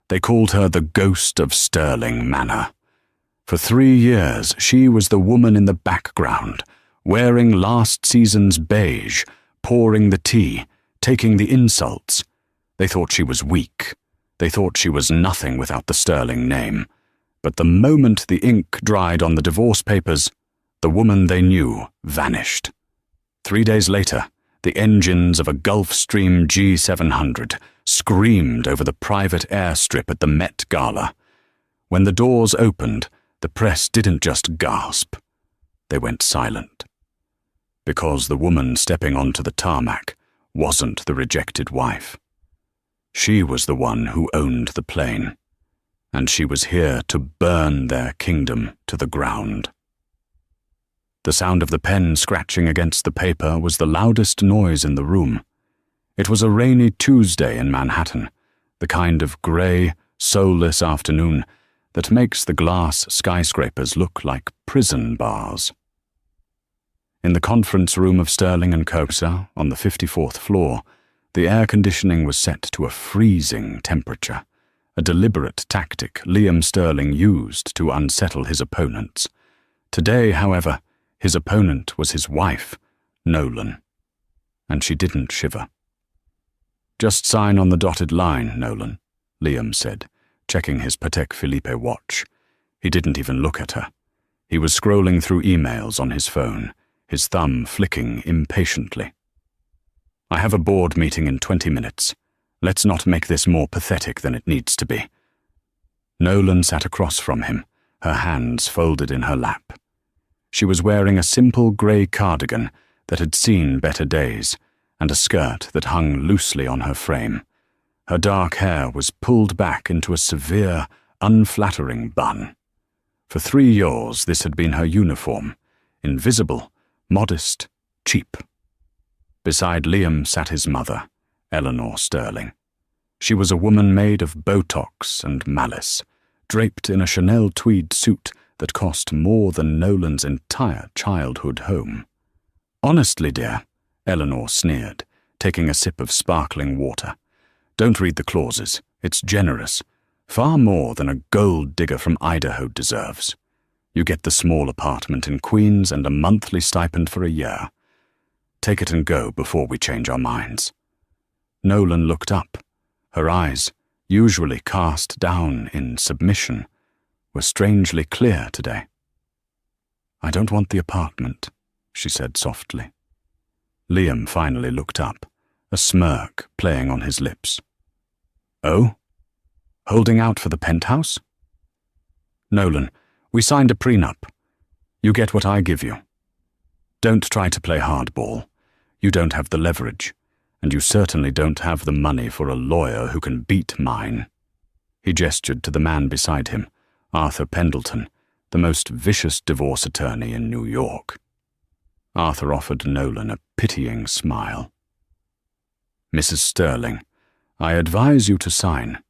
They called her the ghost of Sterling Manor. For 3 years, she was the woman in the background, wearing last season's beige, pouring the tea, taking the insults. They thought she was weak. They thought she was nothing without the Sterling name. But the moment the ink dried on the divorce papers, the woman they knew vanished. 3 days later, the engines of a Gulfstream G700 screamed over the private airstrip at the Met Gala. When the doors opened, the press didn't just gasp. They went silent. Because the woman stepping onto the tarmac wasn't the rejected wife. She was the one who owned the plane, and she was here to burn their kingdom to the ground. The sound of the pen scratching against the paper was the loudest noise in the room. It was a rainy Tuesday in Manhattan, the kind of grey, soulless afternoon that makes the glass skyscrapers look like prison bars. In the conference room of Sterling & Kosa, on the 54th floor, the air conditioning was set to a freezing temperature, a deliberate tactic Liam Sterling used to unsettle his opponents. Today, however, his opponent was his wife, Nolan, and she didn't shiver. "Just sign on the dotted line, Nolan," Liam said, checking his Patek Philippe watch. He didn't even look at her. He was scrolling through emails on his phone, his thumb flicking impatiently. "I have a board meeting in 20 minutes. Let's not make this more pathetic than it needs to be." Nolan sat across from him, her hands folded in her lap. She was wearing a simple grey cardigan that had seen better days, and a skirt that hung loosely on her frame. Her dark hair was pulled back into a severe, unflattering bun. For 3 years this had been her uniform, invisible, modest, cheap. Beside Liam sat his mother, Eleanor Sterling. She was a woman made of Botox and malice, draped in a Chanel tweed suit that cost more than Nolan's entire childhood home. "Honestly, dear," Eleanor sneered, taking a sip of sparkling water. "Don't read the clauses. It's generous. Far more than a gold digger from Idaho deserves. You get the small apartment in Queens and a monthly stipend for a year. Take it and go before we change our minds." Nolan looked up. Her eyes, usually cast down in submission, were strangely clear today. "I don't want the apartment," she said softly. Liam finally looked up, a smirk playing on his lips. "Oh? Holding out for the penthouse?" "Nolan, we signed a prenup. You get what I give you. Don't try to play hardball. You don't have the leverage, and you certainly don't have the money for a lawyer who can beat mine." He gestured to the man beside him, Arthur Pendleton, the most vicious divorce attorney in New York. Arthur offered Nolan a pitying smile. "Mrs. Sterling, I advise you to sign.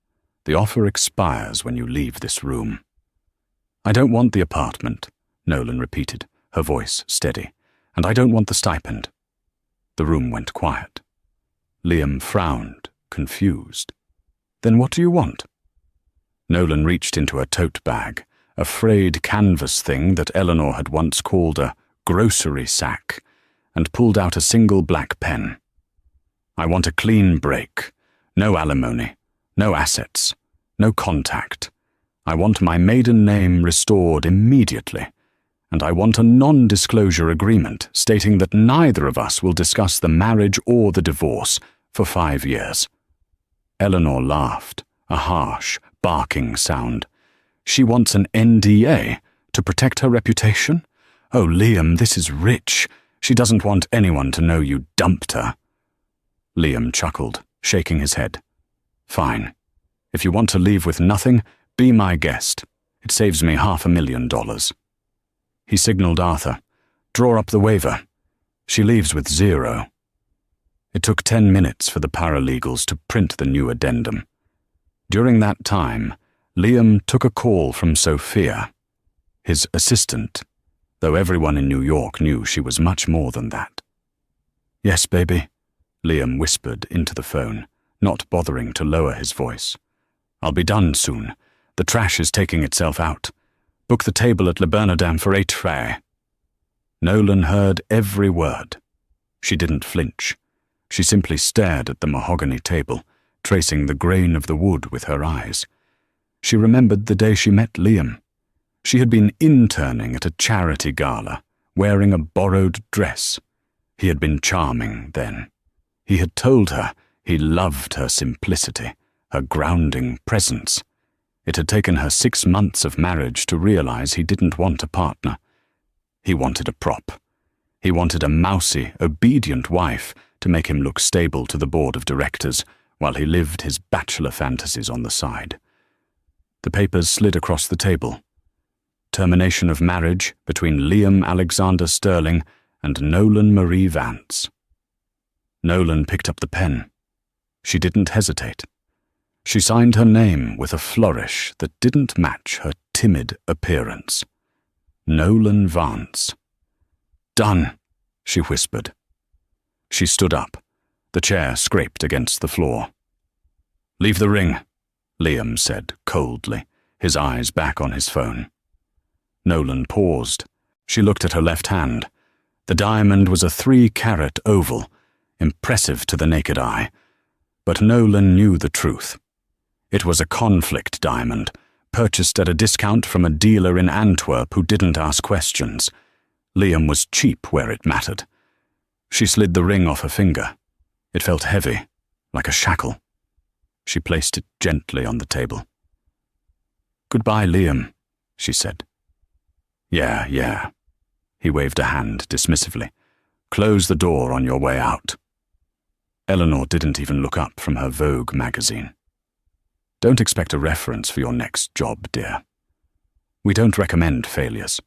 The offer expires when you leave this room." "I don't want the apartment," Nolan repeated, her voice steady, "and I don't want the stipend." The room went quiet. Liam frowned, confused. "Then what do you want?" Nolan reached into a tote bag, a frayed canvas thing that Eleanor had once called a grocery sack, and pulled out a single black pen. "I want a clean break. No alimony, no assets, no contact. I want my maiden name restored immediately, and I want a non-disclosure agreement stating that neither of us will discuss the marriage or the divorce for 5 years. Eleanor laughed, a harsh, barking sound. "She wants an NDA to protect her reputation? Oh, Liam, this is rich. She doesn't want anyone to know you dumped her." Liam chuckled, shaking his head. "Fine. If you want to leave with nothing, be my guest. It saves me $500,000. He signaled Arthur, "Draw up the waiver. She leaves with 0. It took 10 minutes for the paralegals to print the new addendum. During that time, Liam took a call from Sophia, his assistant, though everyone in New York knew she was much more than that. "Yes, baby," Liam whispered into the phone, not bothering to lower his voice. I'll be done soon. The trash is taking itself out. Book the table at Le Bernardin for 8 francs. Nolan heard every word. She didn't flinch. She simply stared at the mahogany table, tracing the grain of the wood with her eyes. She remembered the day she met Liam. She had been interning at a charity gala, wearing a borrowed dress. He had been charming then. He had told her he loved her simplicity, her grounding presence. It had taken her 6 months of marriage to realize he didn't want a partner. He wanted a prop. He wanted a mousy, obedient wife to make him look stable to the board of directors while he lived his bachelor fantasies on the side. The papers slid across the table. Termination of marriage between Liam Alexander Sterling and Nolan Marie Vance. Nolan picked up the pen. She didn't hesitate. She signed her name with a flourish that didn't match her timid appearance. Nolan Vance. "Done," she whispered. She stood up. The chair scraped against the floor. "Leave the ring," Liam said coldly, his eyes back on his phone. Nolan paused. She looked at her left hand. The diamond was a 3-carat oval, impressive to the naked eye. But Nolan knew the truth. It was a conflict diamond, purchased at a discount from a dealer in Antwerp who didn't ask questions. Liam was cheap where it mattered. She slid the ring off her finger. It felt heavy, like a shackle. She placed it gently on the table. "Goodbye, Liam," she said. Yeah. He waved a hand dismissively. "Close the door on your way out." Eleanor didn't even look up from her Vogue magazine. "Don't expect a reference for your next job, dear. We don't recommend failures."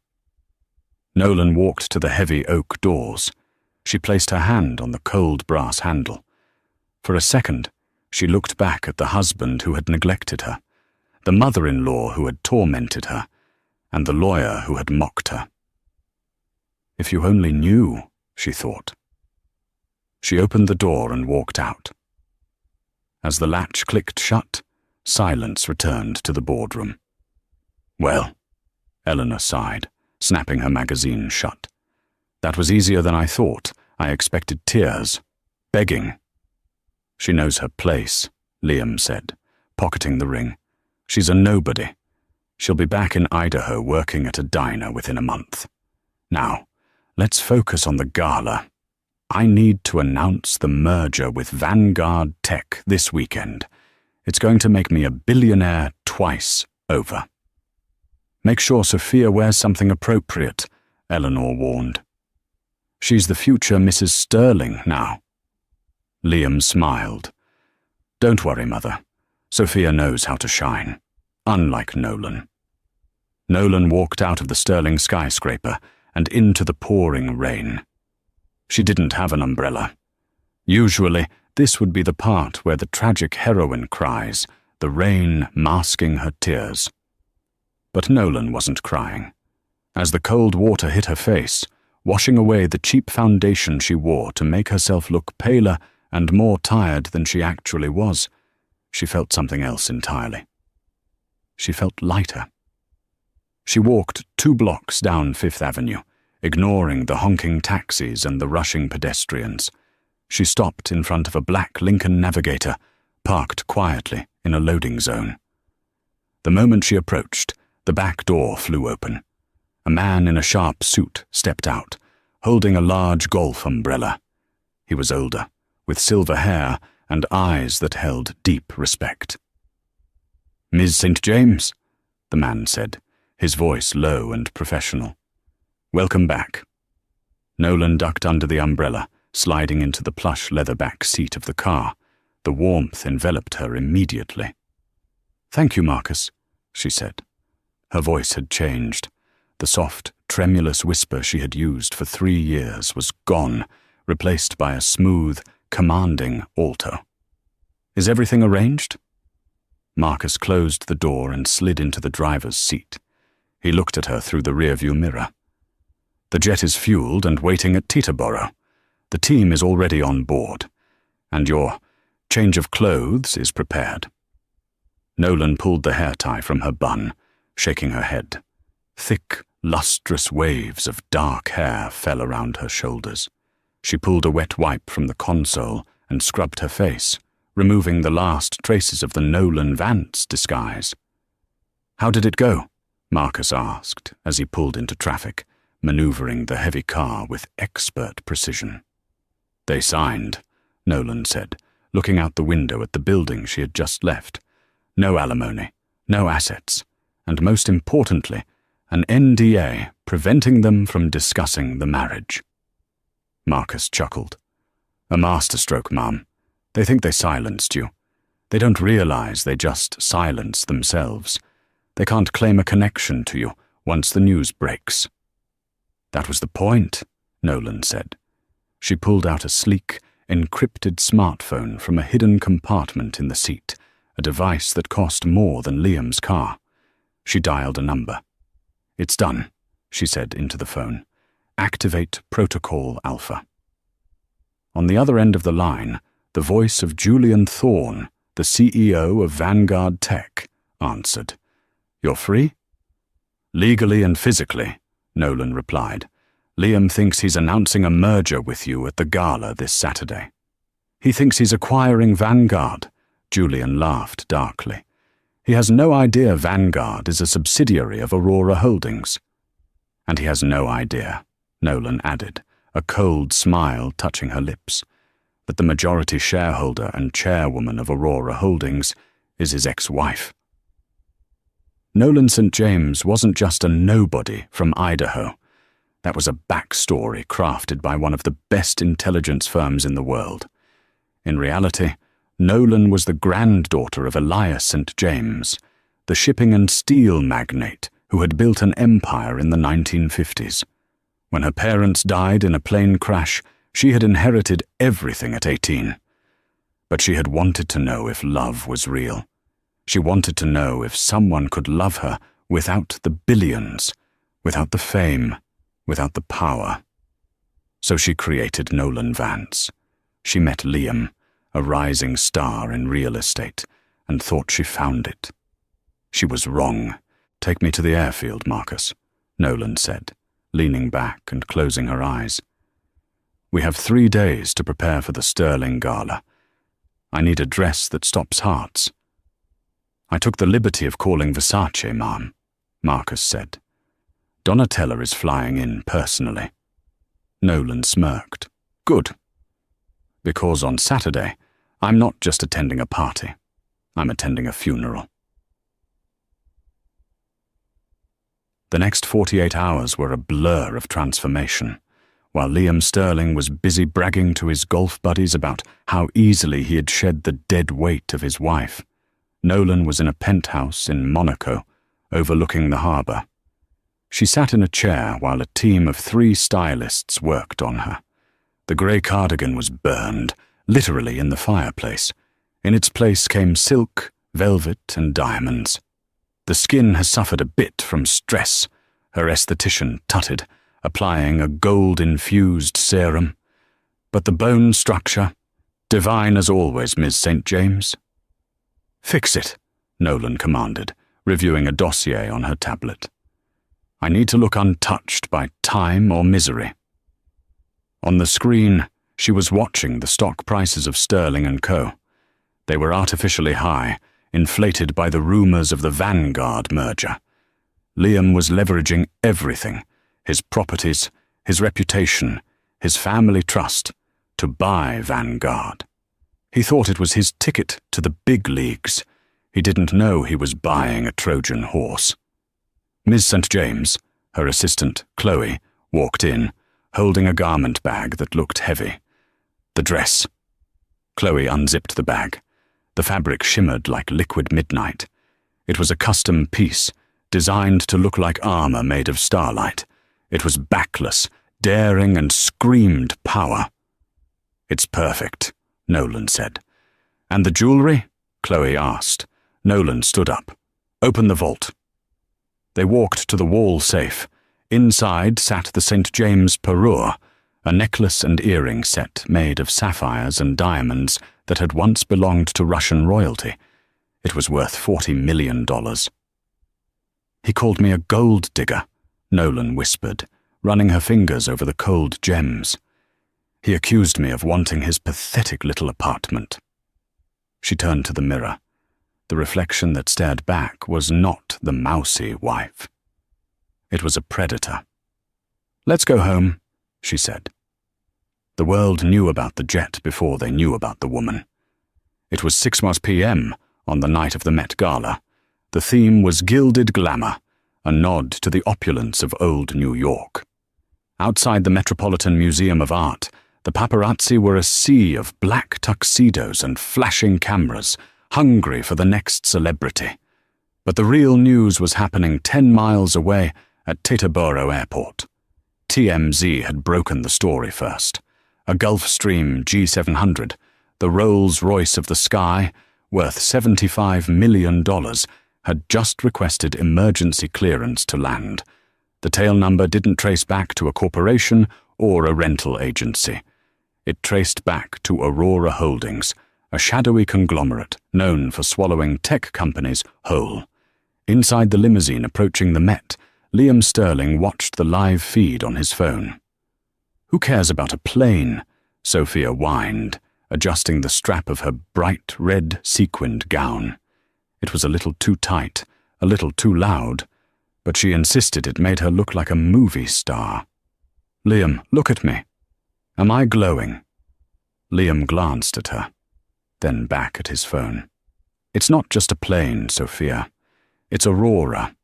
Nolan walked to the heavy oak doors. She placed her hand on the cold brass handle. For a second, she looked back at the husband who had neglected her, the mother-in-law who had tormented her, and the lawyer who had mocked her. If you only knew, she thought. She opened the door and walked out. As the latch clicked shut, silence returned to the boardroom. "Well," Eleanor sighed, snapping her magazine shut. "That was easier than I thought. I expected tears. Begging." "She knows her place," Liam said, pocketing the ring. "She's a nobody. She'll be back in Idaho working at a diner within a month. Now, let's focus on the gala. I need to announce the merger with Vanguard Tech this weekend. It's going to make me a billionaire twice over." "Make sure Sophia wears something appropriate," Eleanor warned. "She's the future Mrs. Sterling now." Liam smiled. "Don't worry, Mother. Sophia knows how to shine. Unlike Nolan." Nolan walked out of the Sterling skyscraper and into the pouring rain. She didn't have an umbrella. Usually, this would be the part where the tragic heroine cries, the rain masking her tears. But Nolan wasn't crying. As the cold water hit her face, washing away the cheap foundation she wore to make herself look paler and more tired than she actually was, she felt something else entirely. She felt lighter. She walked 2 blocks down Fifth Avenue, ignoring the honking taxis and the rushing pedestrians. She stopped in front of a black Lincoln Navigator, parked quietly in a loading zone. The moment she approached, the back door flew open. A man in a sharp suit stepped out, holding a large golf umbrella. He was older, with silver hair and eyes that held deep respect. "Ms. St. James," the man said, his voice low and professional. "Welcome back." Nolan ducked under the umbrella, sliding into the plush leather-back seat of the car. The warmth enveloped her immediately. "Thank you, Marcus," she said. Her voice had changed. The soft, tremulous whisper she had used for 3 years was gone, replaced by a smooth, commanding alto. "Is everything arranged?" Marcus closed the door and slid into the driver's seat. He looked at her through the rearview mirror. "The jet is fueled and waiting at Teterboro. The team is already on board. And your change of clothes is prepared." Nolan pulled the hair tie from her bun, shaking her head. Thick, lustrous waves of dark hair fell around her shoulders. She pulled a wet wipe from the console and scrubbed her face, removing the last traces of the Nolan Vance disguise. "How did it go?" Marcus asked as he pulled into traffic, maneuvering the heavy car with expert precision. "They signed," Nolan said, looking out the window at the building she had just left. "No alimony, no assets, and most importantly, an NDA preventing them from discussing the marriage." Marcus chuckled. "A masterstroke, Mum. They think they silenced you. They don't realize they just silence themselves. They can't claim a connection to you once the news breaks." "That was the point," Nolan said. She pulled out a sleek, encrypted smartphone from a hidden compartment in the seat, a device that cost more than Liam's car. She dialed a number. "It's done," she said into the phone. "Activate Protocol Alpha." On the other end of the line, the voice of Julian Thorne, the CEO of Vanguard Tech, answered. "You're free?" "Legally and physically," Nolan replied. "Liam thinks he's announcing a merger with you at the gala this Saturday." "He thinks he's acquiring Vanguard," Julian laughed darkly. "He has no idea Vanguard is a subsidiary of Aurora Holdings." "And he has no idea," Nolan added, a cold smile touching her lips, "that the majority shareholder and chairwoman of Aurora Holdings is his ex-wife." Nolan St. James wasn't just a nobody from Idaho. That was a backstory crafted by one of the best intelligence firms in the world. In reality, Nolan was the granddaughter of Elias St. James, the shipping and steel magnate who had built an empire in the 1950s. When her parents died in a plane crash, she had inherited everything at 18. But she had wanted to know if love was real. She wanted to know if someone could love her without the billions, without the fame, without the power. So she created Nolan Vance. She met Liam, a rising star in real estate, and thought she found it. She was wrong. "Take me to the airfield, Marcus," Nolan said, leaning back and closing her eyes. "We have 3 days to prepare for the Sterling Gala. I need a dress that stops hearts." "I took the liberty of calling Versace, Ma'am," Marcus said. "Donatella is flying in personally." Nolan smirked. "Good. Because on Saturday, I'm not just attending a party. I'm attending a funeral." The next 48 hours were a blur of transformation. While Liam Sterling was busy bragging to his golf buddies about how easily he had shed the dead weight of his wife, Nolan was in a penthouse in Monaco, overlooking the harbour. She sat in a chair while a team of 3 stylists worked on her. The grey cardigan was burned, literally in the fireplace. In its place came silk, velvet, and diamonds. "The skin has suffered a bit from stress," her esthetician tutted, applying a gold-infused serum. "But the bone structure, divine as always, Ms. St. James." "Fix it," Nolan commanded, reviewing a dossier on her tablet. "I need to look untouched by time or misery." On the screen, she was watching the stock prices of Sterling & Co. They were artificially high, inflated by the rumors of the Vanguard merger. Liam was leveraging everything, his properties, his reputation, his family trust, to buy Vanguard. He thought it was his ticket to the big leagues. He didn't know he was buying a Trojan horse. Ms. St. James, her assistant, Chloe, walked in, holding a garment bag that looked heavy. "The dress." Chloe unzipped the bag. The fabric shimmered like liquid midnight. It was a custom piece, designed to look like armor made of starlight. It was backless, daring, and screamed power. "It's perfect," Nolan said. "And the jewelry?" Chloe asked. Nolan stood up. "Open the vault." They walked to the wall safe. Inside sat the St. James parure, a necklace and earring set made of sapphires and diamonds that had once belonged to Russian royalty. It was worth $40 million. He called me a gold digger, Nolan whispered, running her fingers over the cold gems. He accused me of wanting his pathetic little apartment. She turned to the mirror. The reflection that stared back was not the mousy wife. It was a predator. "Let's go home," she said. The world knew about the jet before they knew about the woman. It was 6 p.m. on the night of the Met Gala. The theme was gilded glamour, a nod to the opulence of old New York. Outside the Metropolitan Museum of Art, the paparazzi were a sea of black tuxedos and flashing cameras, hungry for the next celebrity. But the real news was happening 10 miles away at Teterboro Airport. TMZ had broken the story first. A Gulfstream G700, the Rolls-Royce of the sky, worth $75 million, had just requested emergency clearance to land. The tail number didn't trace back to a corporation or a rental agency. It traced back to Aurora Holdings, a shadowy conglomerate known for swallowing tech companies whole. Inside the limousine approaching the Met, Liam Sterling watched the live feed on his phone. "Who cares about a plane?" Sophia whined, adjusting the strap of her bright red sequined gown. It was a little too tight, a little too loud, but she insisted it made her look like a movie star. "Liam, look at me. Am I glowing?" Liam glanced at her, then back at his phone. "It's not just a plane, Sophia. It's Aurora.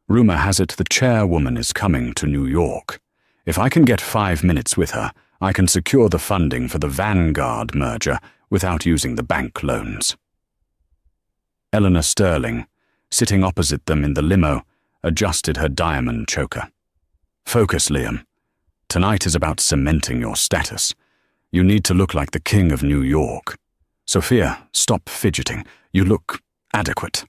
Rumor has it the chairwoman is coming to New York. If I can get 5 minutes with her, I can secure the funding for the Vanguard merger without using the bank loans." Eleanor Sterling, sitting opposite them in the limo, adjusted her diamond choker. "Focus, Liam. Tonight is about cementing your status. You need to look like the king of New York. Sophia, stop fidgeting. You look adequate."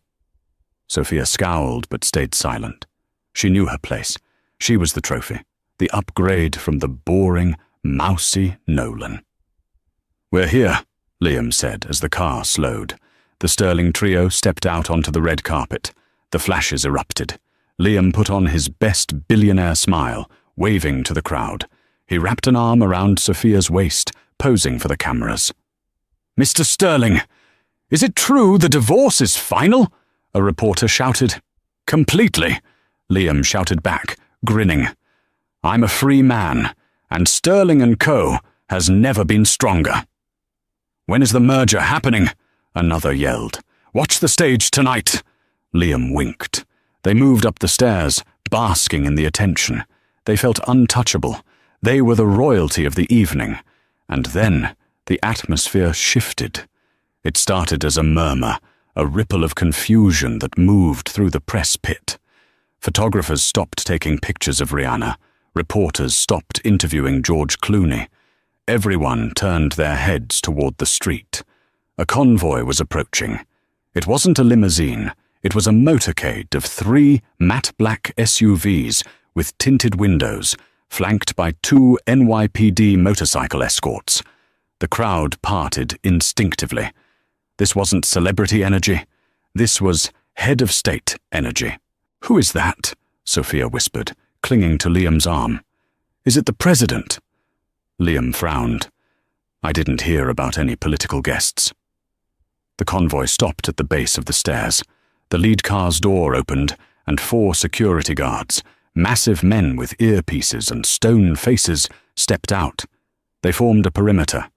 Sophia scowled but stayed silent. She knew her place. She was the trophy, the upgrade from the boring, mousy Nolan. "We're here," Liam said as the car slowed. The Sterling trio stepped out onto the red carpet. The flashes erupted. Liam put on his best billionaire smile, waving to the crowd. He wrapped an arm around Sophia's waist, posing for the cameras. "Mr. Sterling, is it true the divorce is final?" a reporter shouted. "Completely," Liam shouted back, grinning. "I'm a free man, and Sterling & Co. has never been stronger." "When is the merger happening?" another yelled. "Watch the stage tonight." Liam winked. They moved up the stairs, basking in the attention. They felt untouchable. They were the royalty of the evening. And then the atmosphere shifted. It started as a murmur, a ripple of confusion that moved through the press pit. Photographers stopped taking pictures of Rihanna. Reporters stopped interviewing George Clooney. Everyone turned their heads toward the street. A convoy was approaching. It wasn't a limousine. It was a motorcade of 3 matte black SUVs with tinted windows, flanked by 2 NYPD motorcycle escorts. The crowd parted instinctively. This wasn't celebrity energy. This was head of state energy. "Who is that?" Sophia whispered, clinging to Liam's arm. "Is it the president?" Liam frowned. "I didn't hear about any political guests." The convoy stopped at the base of the stairs. The lead car's door opened, and 4 security guards, massive men with earpieces and stone faces, stepped out. They formed a perimeter.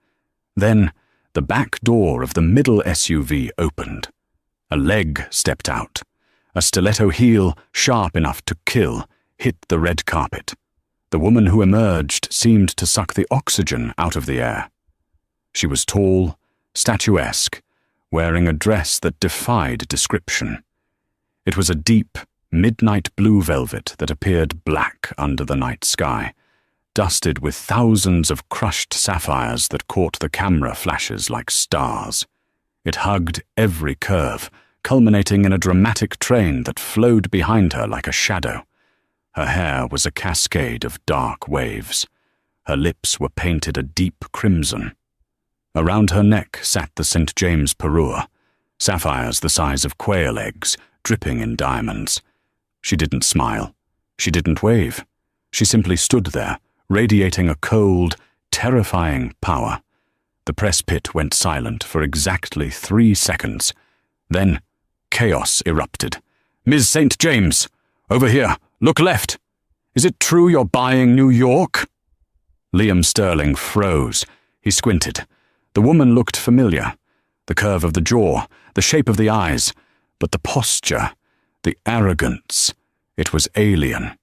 Then, the back door of the middle SUV opened. A leg stepped out. A stiletto heel, sharp enough to kill, hit the red carpet. The woman who emerged seemed to suck the oxygen out of the air. She was tall, statuesque, wearing a dress that defied description. It was a deep, midnight blue velvet that appeared black under the night sky, dusted with thousands of crushed sapphires that caught the camera flashes like stars. It hugged every curve, culminating in a dramatic train that flowed behind her like a shadow. Her hair was a cascade of dark waves. Her lips were painted a deep crimson. Around her neck sat the St. James parure, sapphires the size of quail eggs, dripping in diamonds. She didn't smile. She didn't wave. She simply stood there, radiating a cold, terrifying power. The press pit went silent for exactly 3 seconds. Then, chaos erupted. "Ms. St. James! Over here! Look left! Is it true you're buying New York?" Liam Sterling froze. He squinted. The woman looked familiar. The curve of the jaw, the shape of the eyes, but the posture, the arrogance, it was alien.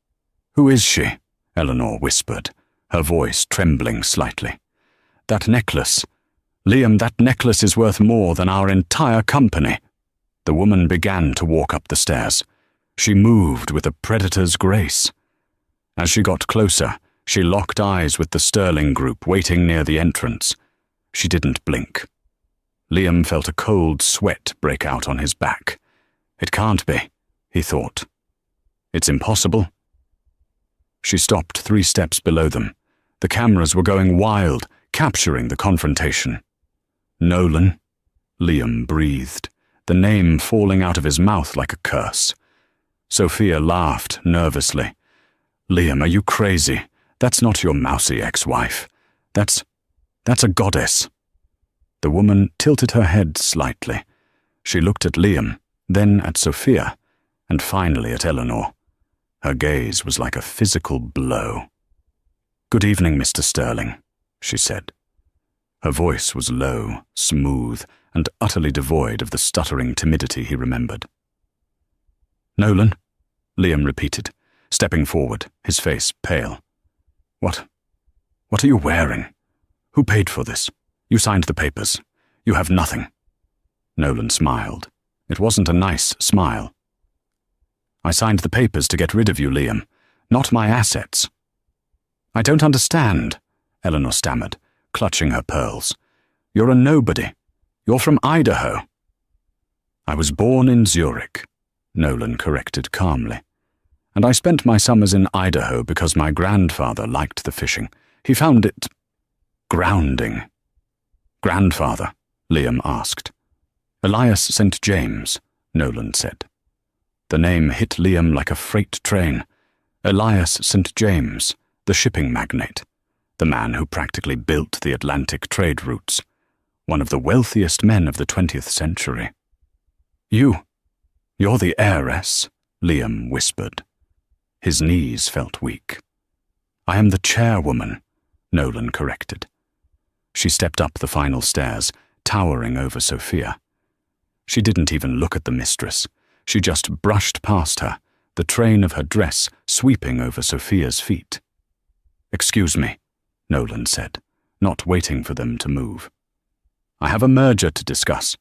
"Who is she?" Eleanor whispered, her voice trembling slightly. "That necklace. Liam, that necklace is worth more than our entire company." The woman began to walk up the stairs. She moved with a predator's grace. As she got closer, she locked eyes with the Sterling group waiting near the entrance. She didn't blink. Liam felt a cold sweat break out on his back. It can't be, he thought. It's impossible. She stopped 3 steps below them. The cameras were going wild, capturing the confrontation. "Nolan," Liam breathed, the name falling out of his mouth like a curse. Sophia laughed nervously. "Liam, are you crazy? That's not your mousy ex-wife. That's a goddess." The woman tilted her head slightly. She looked at Liam, then at Sophia, and finally at Eleanor. Her gaze was like a physical blow. "Good evening, Mr. Sterling," she said. Her voice was low, smooth, and utterly devoid of the stuttering timidity he remembered. "Nolan," Liam repeated, stepping forward, his face pale. What are you wearing? Who paid for this? You signed the papers. You have nothing." Nolan smiled. It wasn't a nice smile. "I signed the papers to get rid of you, Liam, not my assets." "I don't understand," Eleanor stammered, clutching her pearls. "You're a nobody. You're from Idaho." "I was born in Zurich," Nolan corrected calmly. "And I spent my summers in Idaho because my grandfather liked the fishing. He found it grounding." "Grandfather?" Liam asked. "Elias St. James," Nolan said. The name hit Liam like a freight train. Elias St. James, the shipping magnate, the man who practically built the Atlantic trade routes, one of the wealthiest men of the 20th century. You're the heiress," Liam whispered. His knees felt weak. "I am the chairwoman," Nolan corrected. She stepped up the final stairs, towering over Sophia. She didn't even look at the mistress. She just brushed past her, the train of her dress sweeping over Sophia's feet. "Excuse me," Nolan said, not waiting for them to move. "I have a merger to discuss."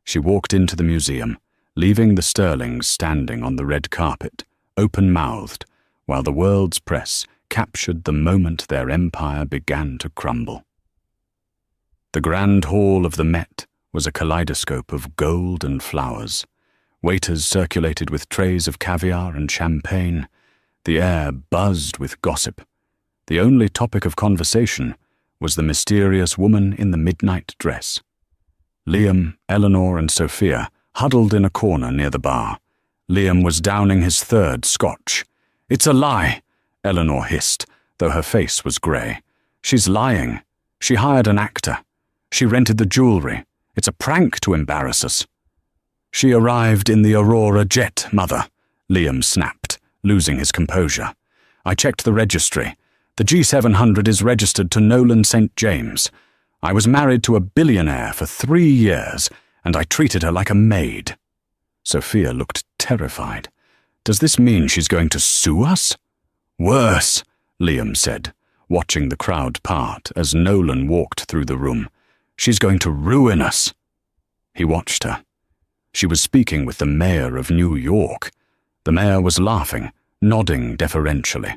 She walked into the museum, leaving the Sterlings standing on the red carpet, open-mouthed, while the world's press captured the moment their empire began to crumble. The grand hall of the Met was a kaleidoscope of gold and flowers. Waiters circulated with trays of caviar and champagne. The air buzzed with gossip. The only topic of conversation was the mysterious woman in the midnight dress. Liam, Eleanor, and Sophia huddled in a corner near the bar. Liam was downing his 3rd scotch. "It's a lie," Eleanor hissed, though her face was grey. "She's lying. She hired an actor. She rented the jewellery. It's a prank to embarrass us." "She arrived in the Aurora jet, Mother," Liam snapped, losing his composure. "I checked the registry. The G700 is registered to Nolan St. James. I was married to a billionaire for 3 years, and I treated her like a maid." Sophia looked terrified. "Does this mean she's going to sue us?" "Worse," Liam said, watching the crowd part as Nolan walked through the room. "She's going to ruin us." He watched her. She was speaking with the mayor of New York. The mayor was laughing, nodding deferentially.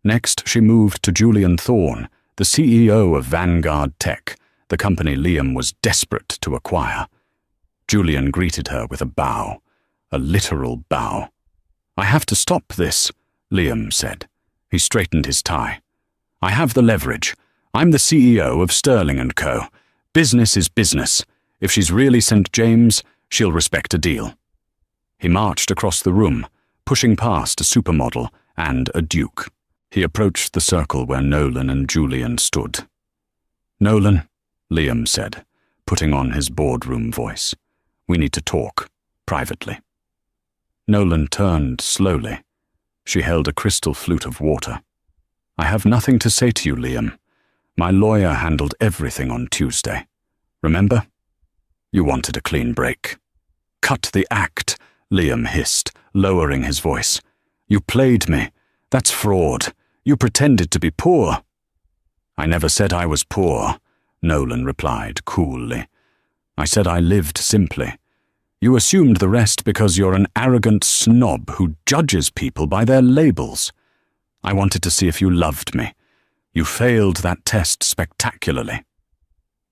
Next, she moved to Julian Thorne, the CEO of Vanguard Tech, the company Liam was desperate to acquire. Julian greeted her with a bow, a literal bow. "I have to stop this," Liam said. He straightened his tie. "I have the leverage. I'm the CEO of Sterling & Co. Business is business. If she's really St. James, She'll respect a deal. He marched across the room, pushing past a supermodel and a duke. He approached the circle where Nolan and Julian stood. "Nolan," Liam said, putting on his boardroom voice. "We need to talk, privately." Nolan turned slowly. She held a crystal flute of water. "I have nothing to say to you, Liam. My lawyer handled everything on Tuesday. Remember? You wanted a clean break." "Cut the act," Liam hissed, lowering his voice. "You played me. That's fraud. You pretended to be poor." "I never said I was poor," Nolan replied coolly. "I said I lived simply. You assumed the rest because you're an arrogant snob who judges people by their labels. I wanted to see if you loved me. You failed that test spectacularly."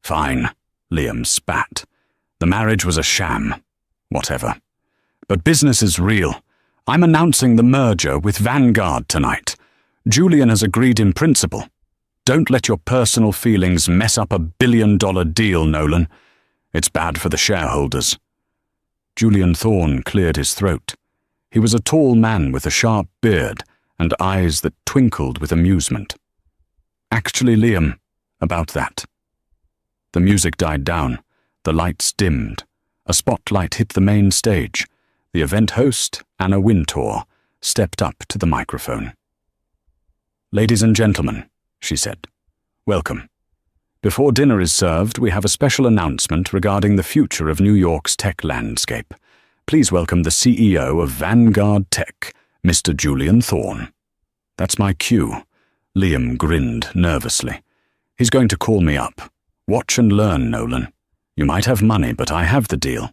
"Fine," Liam spat. "The marriage was a sham. Whatever. But business is real. I'm announcing the merger with Vanguard tonight. Julian has agreed in principle. Don't let your personal feelings mess up a billion-dollar deal, Nolan. It's bad for the shareholders." Julian Thorne cleared his throat. He was a tall man with a sharp beard and eyes that twinkled with amusement. "Actually, Liam, about that." The music died down. The lights dimmed. A spotlight hit the main stage. The event host, Anna Wintour, stepped up to the microphone. "Ladies and gentlemen," she said, "welcome. Before dinner is served, we have a special announcement regarding the future of New York's tech landscape. Please welcome the CEO of Vanguard Tech, Mr. Julian Thorne." "That's my cue." Liam grinned nervously. "He's going to call me up. Watch and learn, Nolan. You might have money, but I have the deal."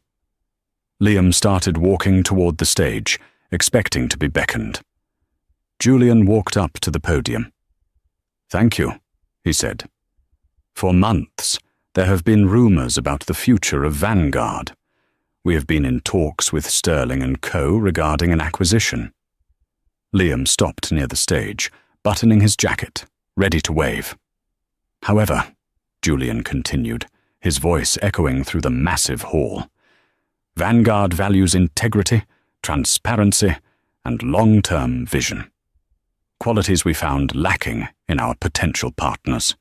Liam started walking toward the stage, expecting to be beckoned. Julian walked up to the podium. "Thank you," he said. "For months, there have been rumors about the future of Vanguard. We have been in talks with Sterling and Co. regarding an acquisition." Liam stopped near the stage, buttoning his jacket, ready to wave. "However," Julian continued, his voice echoing through the massive hall, "Vanguard values integrity, transparency, and long-term vision. Qualities we found lacking in our potential partners."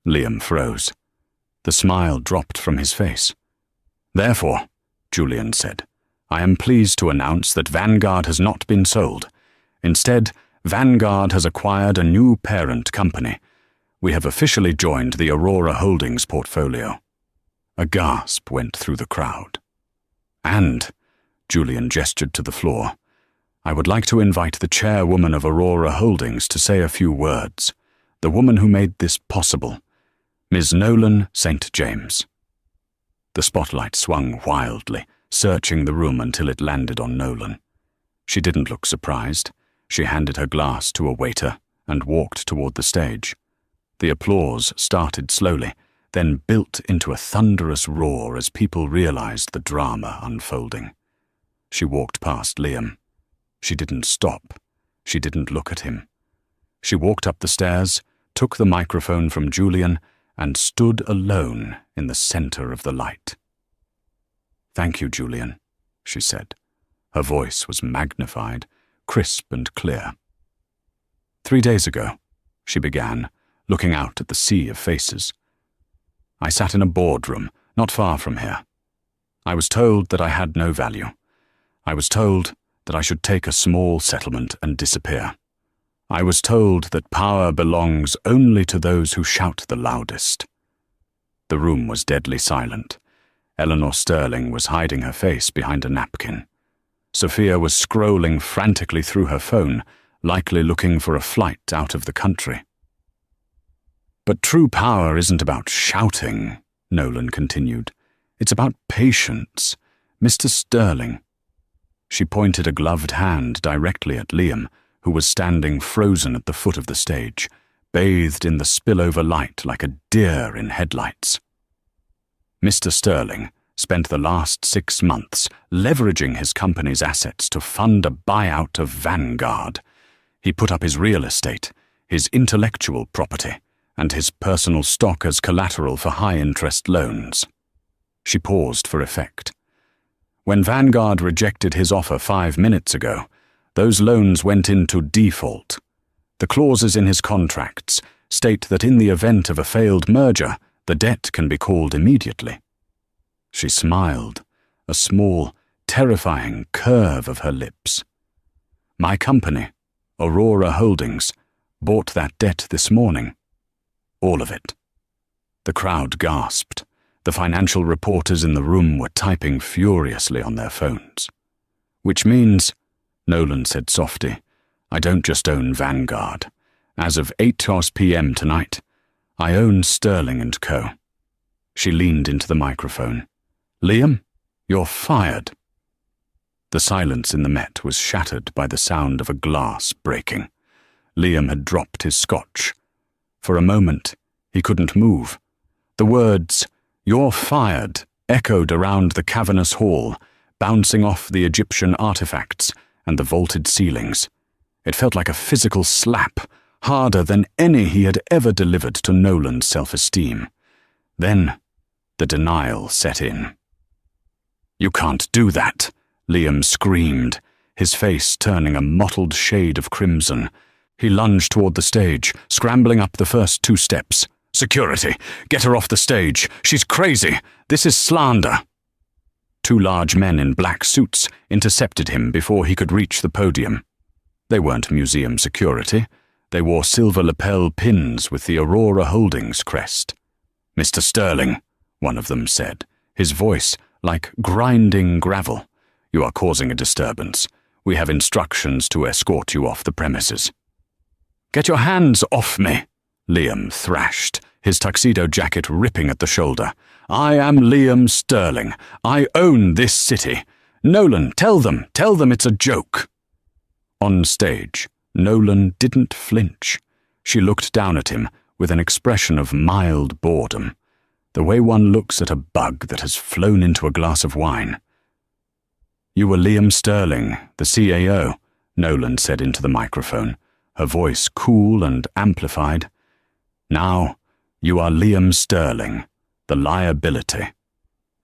Liam froze. The smile dropped from his face. "Therefore," Julian said, "I am pleased to announce that Vanguard has not been sold. Instead, Vanguard has acquired a new parent company. We have officially joined the Aurora Holdings portfolio." A gasp went through the crowd. "And," Julian gestured to the floor, "I would like to invite the chairwoman of Aurora Holdings to say a few words, the woman who made this possible, Ms. Nolan St. James." The spotlight swung wildly, searching the room until it landed on Nolan. She didn't look surprised. She handed her glass to a waiter and walked toward the stage. The applause started slowly, then built into a thunderous roar as people realized the drama unfolding. She walked past Liam. She didn't stop. She didn't look at him. She walked up the stairs, took the microphone from Julian, and stood alone in the center of the light. "Thank you, Julian," she said. Her voice was magnified, crisp and clear. "3 days ago," she began, looking out at the sea of faces, "I sat in a boardroom not far from here. I was told that I had no value. I was told that I should take a small settlement and disappear. I was told that power belongs only to those who shout the loudest." The room was deadly silent. Eleanor Sterling was hiding her face behind a napkin. Sophia was scrolling frantically through her phone, likely looking for a flight out of the country. "But true power isn't about shouting," Nolan continued. "It's about patience. Mr. Sterling." She pointed a gloved hand directly at Liam, who was standing frozen at the foot of the stage, bathed in the spillover light like a deer in headlights. Mr. Sterling spent the last 6 months leveraging his company's assets to fund a buyout of Vanguard. He put up his real estate, his intellectual property, and his personal stock as collateral for high-interest loans. She paused for effect. When Vanguard rejected his offer 5 minutes ago, those loans went into default. The clauses in his contracts state that in the event of a failed merger, the debt can be called immediately. She smiled, a small, terrifying curve of her lips. My company, Aurora Holdings, bought that debt this morning. All of it. The crowd gasped. The financial reporters in the room were typing furiously on their phones. Which means, Nolan said softly, I don't just own Vanguard. As of 8 p.m. tonight, I own Sterling & Co. She leaned into the microphone. Liam, you're fired. The silence in the Met was shattered by the sound of a glass breaking. Liam had dropped his scotch. For a moment, he couldn't move. The words, "You're fired," echoed around the cavernous hall, bouncing off the Egyptian artifacts and the vaulted ceilings. It felt like a physical slap, harder than any he had ever delivered to Nolan's self-esteem. Then, the denial set in. You can't do that, Liam screamed, his face turning a mottled shade of crimson. He lunged toward the stage, scrambling up the first 2 steps. Security! Get her off the stage! She's crazy! This is slander! 2 large men in black suits intercepted him before he could reach the podium. They weren't museum security. They wore silver lapel pins with the Aurora Holdings crest. Mr. Sterling, one of them said, his voice like grinding gravel. You are causing a disturbance. We have instructions to escort you off the premises. Get your hands off me, Liam thrashed, his tuxedo jacket ripping at the shoulder. I am Liam Sterling. I own this city. Nolan, tell them it's a joke. On stage, Nolan didn't flinch. She looked down at him with an expression of mild boredom, the way one looks at a bug that has flown into a glass of wine. You were Liam Sterling, the CAO, Nolan said into the microphone, her voice cool and amplified. Now, you are Liam Sterling, the liability.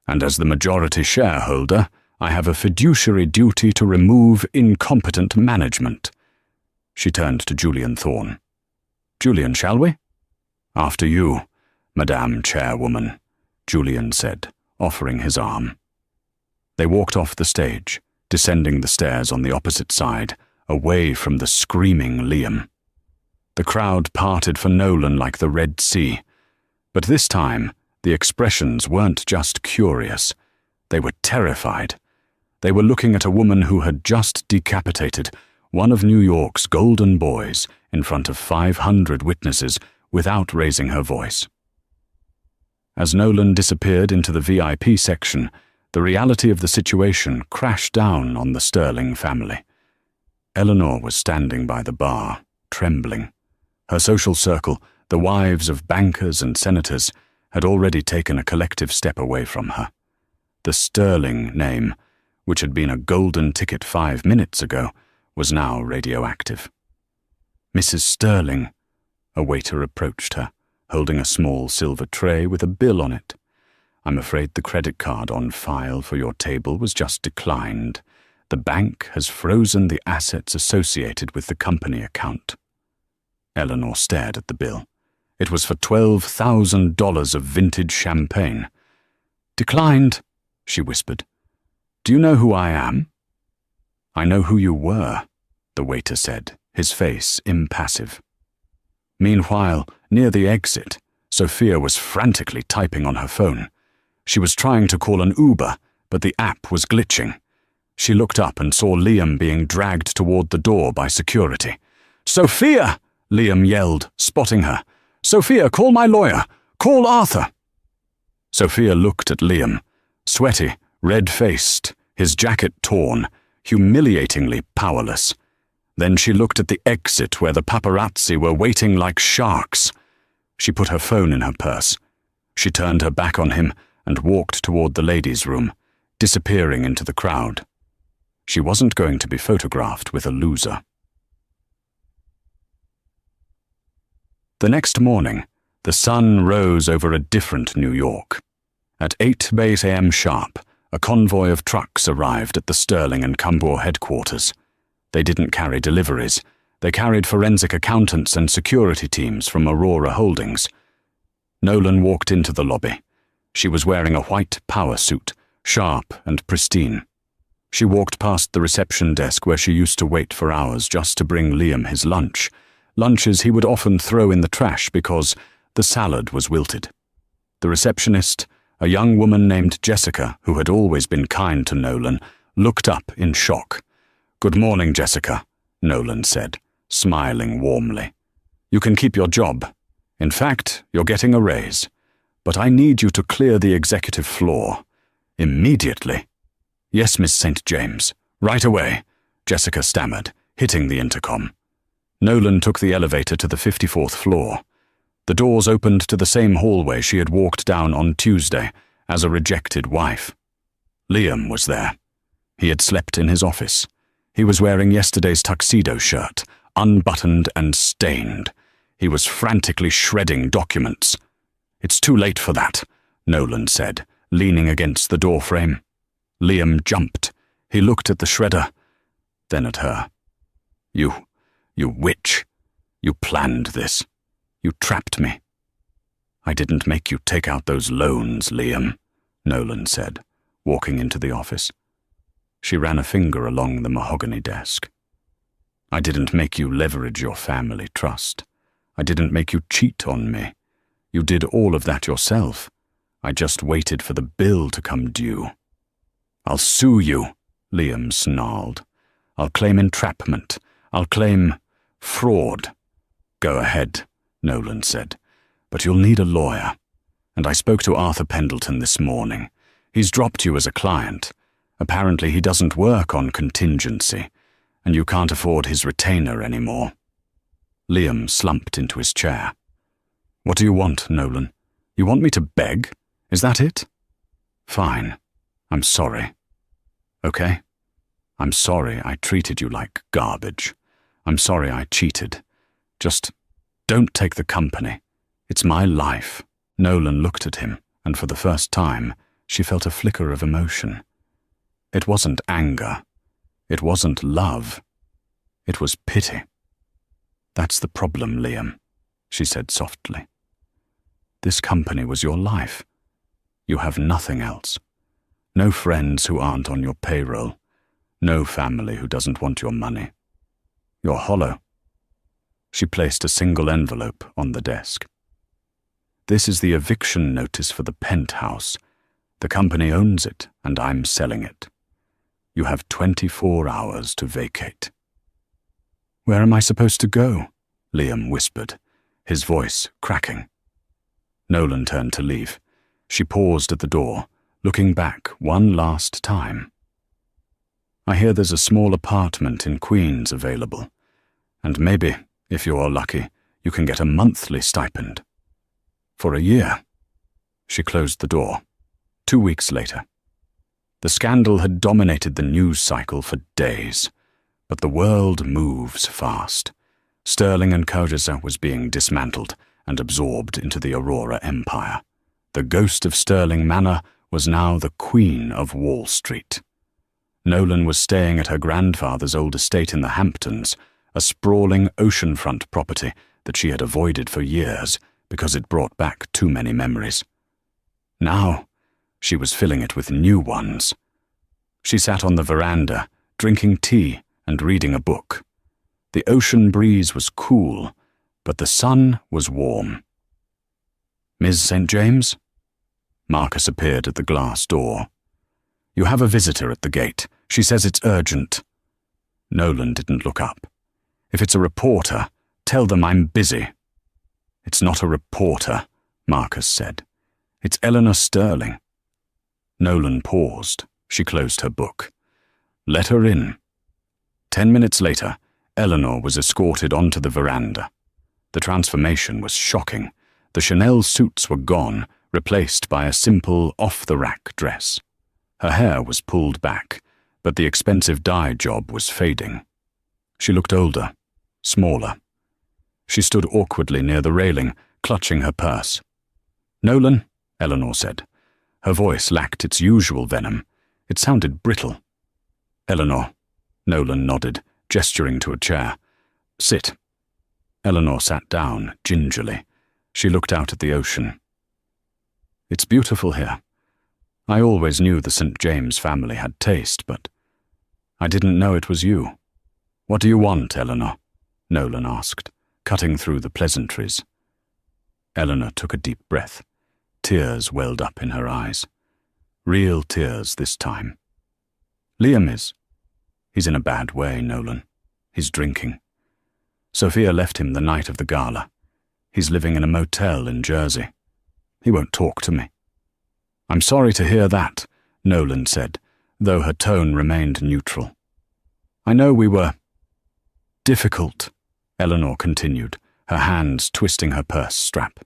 And as the majority shareholder, I have a fiduciary duty to remove incompetent management. She turned to Julian Thorne. Julian, shall we? After you, Madame Chairwoman, Julian said, offering his arm. They walked off the stage, descending the stairs on the opposite side, away from the screaming Liam. The crowd parted for Nolan like the Red Sea, but this time the expressions weren't just curious. They were terrified. They were looking at a woman who had just decapitated one of New York's golden boys in front of 500 witnesses without raising her voice. As Nolan disappeared into the VIP section, the reality of the situation crashed down on the Sterling family. Eleanor was standing by the bar, trembling. Her social circle, the wives of bankers and senators, had already taken a collective step away from her. The Sterling name, which had been a golden ticket 5 minutes ago, was now radioactive. Mrs. Sterling, a waiter approached her, holding a small silver tray with a bill on it. I'm afraid the credit card on file for your table was just declined. The bank has frozen the assets associated with the company account. Eleanor stared at the bill. It was for $12,000 of vintage champagne. Declined, she whispered. Do you know who I am? I know who you were, the waiter said, his face impassive. Meanwhile, near the exit, Sophia was frantically typing on her phone. She was trying to call an Uber, but the app was glitching. She looked up and saw Liam being dragged toward the door by security. Sophia! Liam yelled, spotting her. Sophia, call my lawyer! Call Arthur! Sophia looked at Liam, sweaty, red-faced, his jacket torn, humiliatingly powerless. Then she looked at the exit where the paparazzi were waiting like sharks. She put her phone in her purse. She turned her back on him and walked toward the ladies' room, disappearing into the crowd. She wasn't going to be photographed with a loser. The next morning, the sun rose over a different New York. At 8 a.m. sharp, a convoy of trucks arrived at the Sterling and Cumber headquarters. They didn't carry deliveries. They carried forensic accountants and security teams from Aurora Holdings. Nolan walked into the lobby. She was wearing a white power suit, sharp and pristine. She walked past the reception desk where she used to wait for hours just to bring Liam his lunch, lunches he would often throw in the trash because the salad was wilted. The receptionist, a young woman named Jessica, who had always been kind to Nolan, looked up in shock. "Good morning, Jessica," Nolan said, smiling warmly. "You can keep your job. In fact, you're getting a raise. But I need you to clear the executive floor. Immediately." "Yes, Miss St. James. Right away," Jessica stammered, hitting the intercom. Nolan took the elevator to the 54th floor. The doors opened to the same hallway she had walked down on Tuesday as a rejected wife. Liam was there. He had slept in his office. He was wearing yesterday's tuxedo shirt, unbuttoned and stained. He was frantically shredding documents. "It's too late for that," Nolan said, leaning against the doorframe. Liam jumped. He looked at the shredder, then at her. You witch. You planned this. You trapped me." "I didn't make you take out those loans, Liam," Nolan said, walking into the office. She ran a finger along the mahogany desk. "I didn't make you leverage your family trust. I didn't make you cheat on me. You did all of that yourself. I just waited for the bill to come due." "I'll sue you," Liam snarled. "I'll claim entrapment. I'll claim fraud." "Go ahead," Nolan said, "but you'll need a lawyer. And I spoke to Arthur Pendleton this morning. He's dropped you as a client. Apparently he doesn't work on contingency, and you can't afford his retainer anymore." Liam slumped into his chair. "What do you want, Nolan? You want me to beg? Is that it?" "Fine. I'm sorry." "Okay? I'm sorry I treated you like garbage. I'm sorry I cheated. Just don't take the company. It's my life." Nolan looked at him, and for the first time, she felt a flicker of emotion. It wasn't anger. It wasn't love. It was pity. "That's the problem, Liam," she said softly. "This company was your life. You have nothing else. No friends who aren't on your payroll. No family who doesn't want your money. You're hollow." She placed a single envelope on the desk. "This is the eviction notice for the penthouse. The company owns it, and I'm selling it. You have 24 hours to vacate." "Where am I supposed to go?" Liam whispered, his voice cracking. Nolan turned to leave. She paused at the door, looking back one last time. "I hear there's a small apartment in Queens available, and maybe, if you're lucky, you can get a monthly stipend. For a year." She closed the door. 2 weeks later. The scandal had dominated the news cycle for days, but the world moves fast. Sterling and Cumber was being dismantled and absorbed into the Aurora Empire. The ghost of Sterling Manor was now the Queen of Wall Street. Nolan was staying at her grandfather's old estate in the Hamptons, a sprawling oceanfront property that she had avoided for years because it brought back too many memories. Now, she was filling it with new ones. She sat on the veranda, drinking tea and reading a book. The ocean breeze was cool, but the sun was warm. "Ms. St. James?" Marcus appeared at the glass door. "You have a visitor at the gate. She says it's urgent." Nolan didn't look up. "If it's a reporter, tell them I'm busy." "It's not a reporter," Marcus said. "It's Eleanor Sterling." Nolan paused. She closed her book. "Let her in." 10 minutes later, Eleanor was escorted onto the veranda. The transformation was shocking. The Chanel suits were gone, replaced by a simple, off-the-rack dress. Her hair was pulled back, but the expensive dye job was fading. She looked older, smaller. She stood awkwardly near the railing, clutching her purse. "Nolan," Eleanor said, Her voice lacked its usual venom. It sounded brittle. "Eleanor." Nolan nodded, gesturing to a chair. "Sit." Eleanor sat down, gingerly. She looked out at the ocean. "It's beautiful here. I always knew the St. James family had taste, but I didn't know it was you." "What do you want, Eleanor?" Nolan asked, cutting through the pleasantries. Eleanor took a deep breath. Tears welled up in her eyes. Real tears this time. "Liam is. He's in a bad way, Nolan. He's drinking. Sophia left him the night of the gala. He's living in a motel in Jersey. He won't talk to me." "I'm sorry to hear that," Nolan said, though her tone remained neutral. "I know we were difficult," Eleanor continued, her hands twisting her purse strap.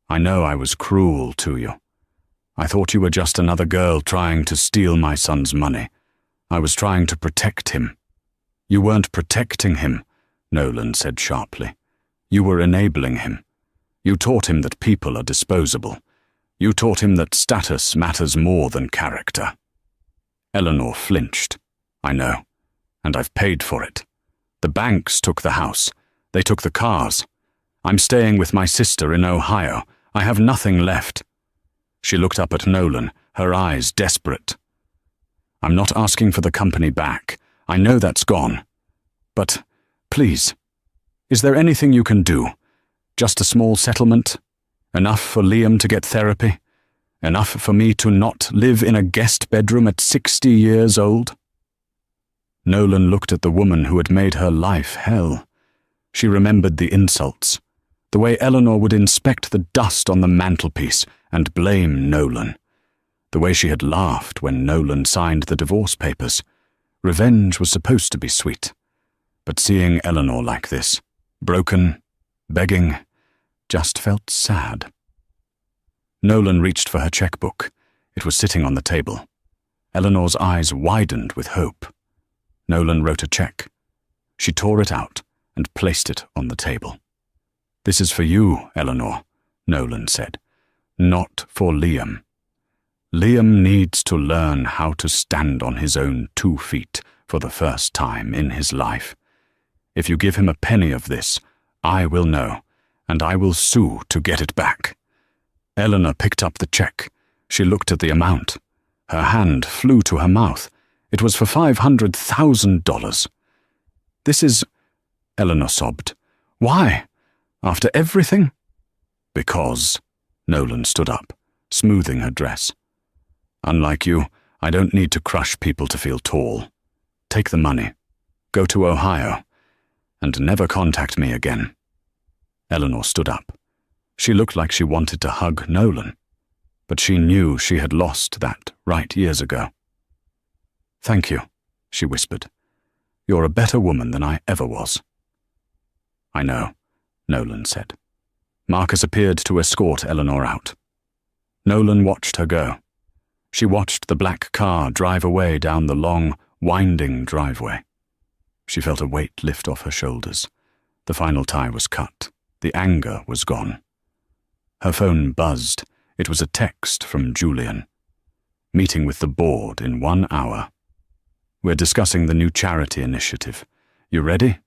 "I know I was cruel to you. I thought you were just another girl trying to steal my son's money. I was trying to protect him." "You weren't protecting him," Nolan said sharply. "You were enabling him. You taught him that people are disposable. You taught him that status matters more than character." Eleanor flinched. "I know, and I've paid for it. The banks took the house. They took the cars. I'm staying with my sister in Ohio. I have nothing left." She looked up at Nolan, her eyes desperate. "I'm not asking for the company back. I know that's gone. But, please, is there anything you can do? Just a small settlement? Enough for Liam to get therapy? Enough for me to not live in a guest bedroom at 60 years old?" Nolan looked at the woman who had made her life hell. She remembered the insults, the way Eleanor would inspect the dust on the mantelpiece and blame Nolan, the way she had laughed when Nolan signed the divorce papers. Revenge was supposed to be sweet, but seeing Eleanor like this, broken, begging, just felt sad. Nolan reached for her checkbook. It was sitting on the table. Eleanor's eyes widened with hope. Nolan wrote a check. She tore it out and placed it on the table. "This is for you, Eleanor," Nolan said. "Not for Liam. Liam needs to learn how to stand on his own 2 feet for the first time in his life. If you give him a penny of this, I will know, and I will sue to get it back." Eleanor picked up the check. She looked at the amount. Her hand flew to her mouth. It was for $500,000. "This is—" Eleanor sobbed. "Why? After everything?" "Because," Nolan stood up, smoothing her dress. "Unlike you, I don't need to crush people to feel tall. Take the money. Go to Ohio. And never contact me again." Eleanor stood up. She looked like she wanted to hug Nolan, but she knew she had lost that right years ago. "Thank you," she whispered. "You're a better woman than I ever was." "I know," Nolan said. Marcus appeared to escort Eleanor out. Nolan watched her go. She watched the black car drive away down the long, winding driveway. She felt a weight lift off her shoulders. The final tie was cut. The anger was gone. Her phone buzzed. It was a text from Julian. "Meeting with the board in 1 hour. We're discussing the new charity initiative. You ready?"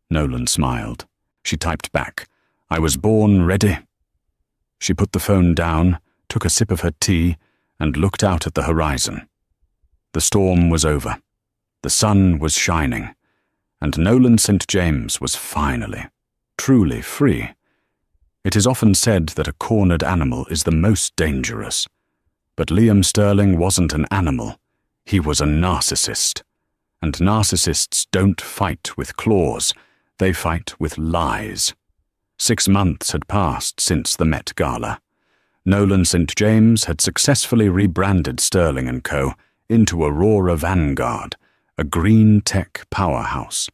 Nolan smiled. She typed back, "I was born ready." She put the phone down, took a sip of her tea, and looked out at the horizon. The storm was over. The sun was shining, and Nolan St. James was finally, truly free. It is often said that a cornered animal is the most dangerous. But Liam Sterling wasn't an animal. He was a narcissist. And narcissists don't fight with claws. They fight with lies. 6 months had passed since the Met Gala. Nolan St. James had successfully rebranded Sterling & Co. into Aurora Vanguard, a green tech powerhouse.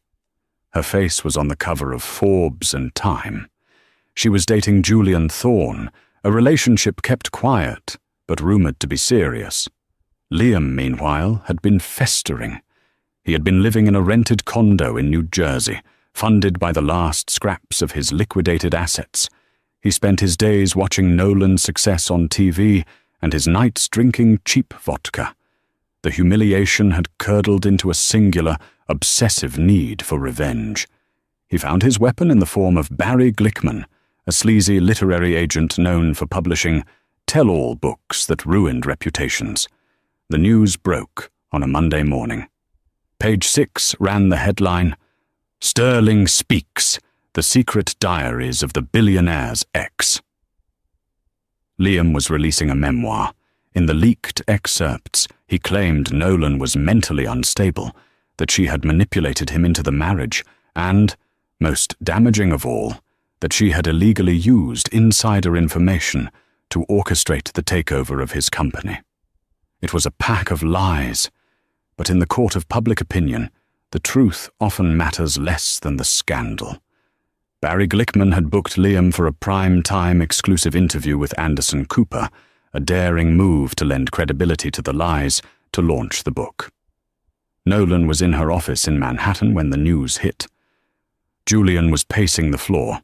Her face was on the cover of Forbes and Time. She was dating Julian Thorne, a relationship kept quiet, but rumored to be serious. Liam, meanwhile, had been festering. He had been living in a rented condo in New Jersey, funded by the last scraps of his liquidated assets. He spent his days watching Nolan's success on TV and his nights drinking cheap vodka. The humiliation had curdled into a singular, obsessive need for revenge. He found his weapon in the form of Barry Glickman, a sleazy literary agent known for publishing tell-all books that ruined reputations. The news broke on a Monday morning. Page 6 ran the headline, "Sterling Speaks, the Secret Diaries of the Billionaire's Ex." Liam was releasing a memoir. In the leaked excerpts, he claimed Nolan was mentally unstable, that she had manipulated him into the marriage, and, most damaging of all, that she had illegally used insider information to orchestrate the takeover of his company. It was a pack of lies, but in the court of public opinion, the truth often matters less than the scandal. Barry Glickman had booked Liam for a prime-time exclusive interview with Anderson Cooper, a daring move to lend credibility to the lies to launch the book. Nolan was in her office in Manhattan when the news hit. Julian was pacing the floor.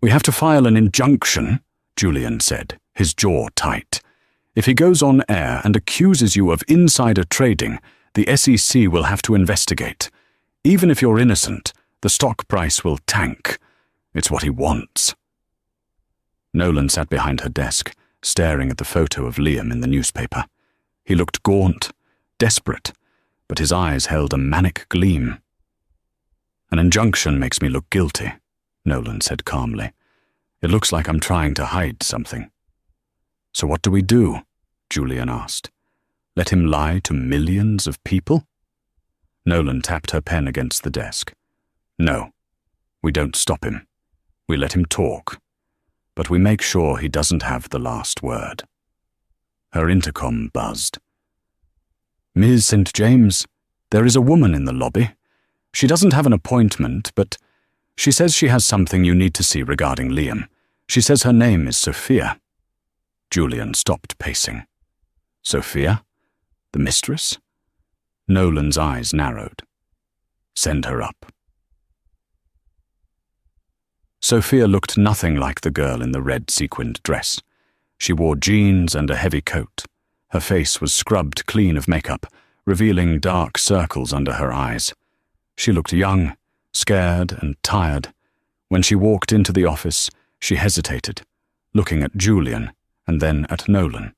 "We have to file an injunction," Julian said, his jaw tight. "If he goes on air and accuses you of insider trading, the SEC will have to investigate. Even if you're innocent, the stock price will tank. It's what he wants." Nolan sat behind her desk, staring at the photo of Liam in the newspaper. He looked gaunt, desperate, but his eyes held a manic gleam. "An injunction makes me look guilty," Nolan said calmly. "It looks like I'm trying to hide something." "So what do we do?" Julian asked. "Let him lie to millions of people?" Nolan tapped her pen against the desk. "No, we don't stop him. We let him talk, but we make sure he doesn't have the last word." Her intercom buzzed. "Ms. St. James, there is a woman in the lobby. She doesn't have an appointment, but she says she has something you need to see regarding Liam. She says her name is Sophia." Julian stopped pacing. "Sophia? The mistress?" Nolan's eyes narrowed. "Send her up." Sophia looked nothing like the girl in the red sequined dress. She wore jeans and a heavy coat. Her face was scrubbed clean of makeup, revealing dark circles under her eyes. She looked young, scared, and tired. When she walked into the office, she hesitated, looking at Julian and then at Nolan.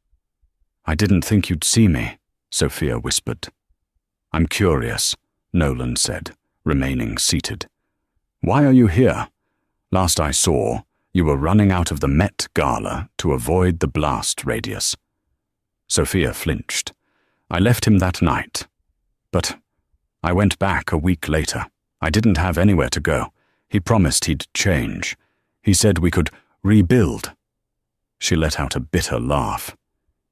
"I didn't think you'd see me," Sophia whispered. "I'm curious," Nolan said, remaining seated. "Why are you here? Last I saw, you were running out of the Met Gala to avoid the blast radius." Sophia flinched. "I left him that night. But I went back a week later. I didn't have anywhere to go. He promised he'd change. He said we could rebuild." She let out a bitter laugh.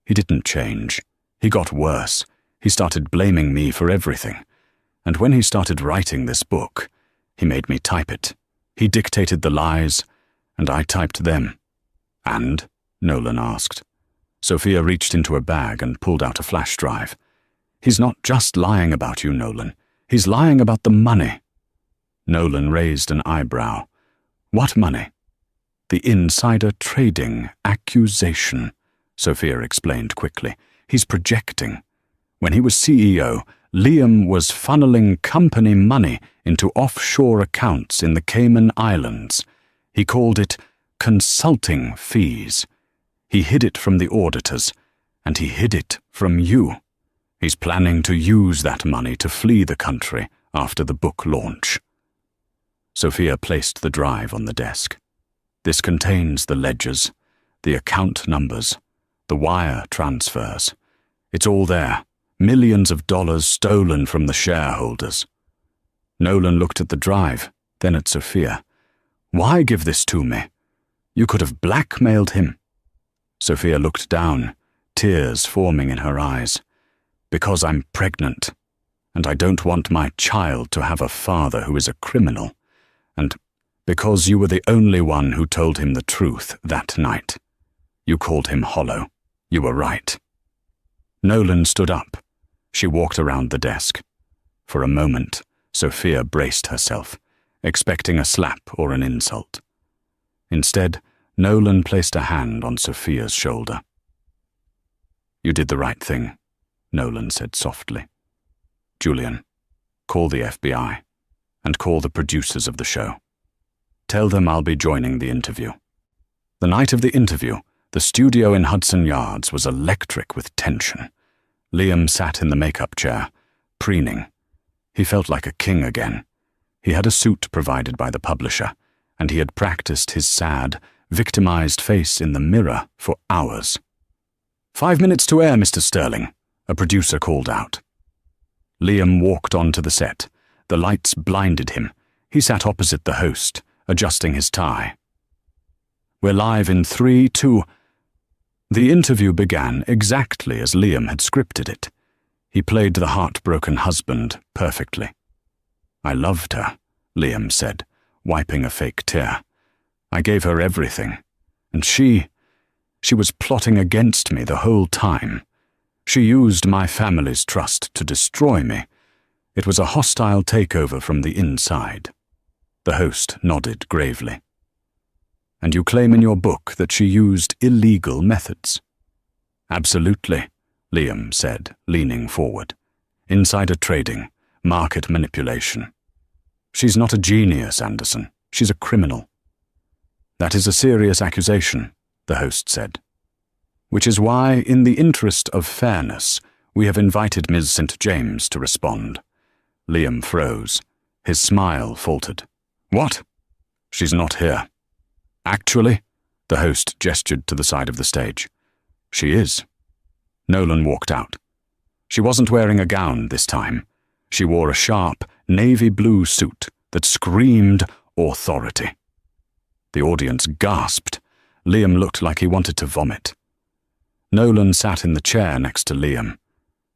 "He didn't change. He got worse. He started blaming me for everything. And when he started writing this book, he made me type it. He dictated the lies, and I typed them." "And?" Nolan asked. Sophia reached into her bag and pulled out a flash drive. "He's not just lying about you, Nolan. He's lying about the money." Nolan raised an eyebrow. "What money?" "The insider trading accusation," Sophia explained quickly. "He's projecting. When he was CEO, Liam was funneling company money into offshore accounts in the Cayman Islands. He called it consulting fees. He hid it from the auditors, and he hid it from you. He's planning to use that money to flee the country after the book launch." Sophia placed the drive on the desk. "This contains the ledgers, the account numbers, the wire transfers. It's all there. Millions of dollars stolen from the shareholders." Nolan looked at the drive, then at Sophia. "Why give this to me? You could have blackmailed him." Sophia looked down, tears forming in her eyes. "Because I'm pregnant, and I don't want my child to have a father who is a criminal, and because you were the only one who told him the truth that night. You called him hollow. You were right." Nolan stood up. She walked around the desk. For a moment, Sophia braced herself, expecting a slap or an insult. Instead, Nolan placed a hand on Sophia's shoulder. You did the right thing, Nolan said softly. Julian, call the FBI and call the producers of the show. Tell them I'll be joining the interview. The night of the interview, the studio in Hudson Yards was electric with tension. Liam sat in the makeup chair, preening. He felt like a king again. He had a suit provided by the publisher, and he had practiced his sad, victimized face in the mirror for hours. 5 minutes to air, Mr. Sterling, a producer called out. Liam walked onto the set. The lights blinded him. He sat opposite the host, adjusting his tie. We're live in 3, 2... The interview began exactly as Liam had scripted it. He played the heartbroken husband perfectly. I loved her, Liam said, wiping a fake tear. I gave her everything, and she was plotting against me the whole time. She used my family's trust to destroy me. It was a hostile takeover from the inside. The host nodded gravely. And you claim in your book that she used illegal methods. Absolutely, Liam said, leaning forward. Insider trading, market manipulation. She's not a genius, Anderson. She's a criminal. That is a serious accusation, the host said. Which is why, in the interest of fairness, we have invited Ms. St. James to respond. Liam froze. His smile faltered. What? She's not here. Actually, the host gestured to the side of the stage. She is. Nolan walked out. She wasn't wearing a gown this time. She wore a sharp, navy blue suit that screamed authority. The audience gasped. Liam looked like he wanted to vomit. Nolan sat in the chair next to Liam.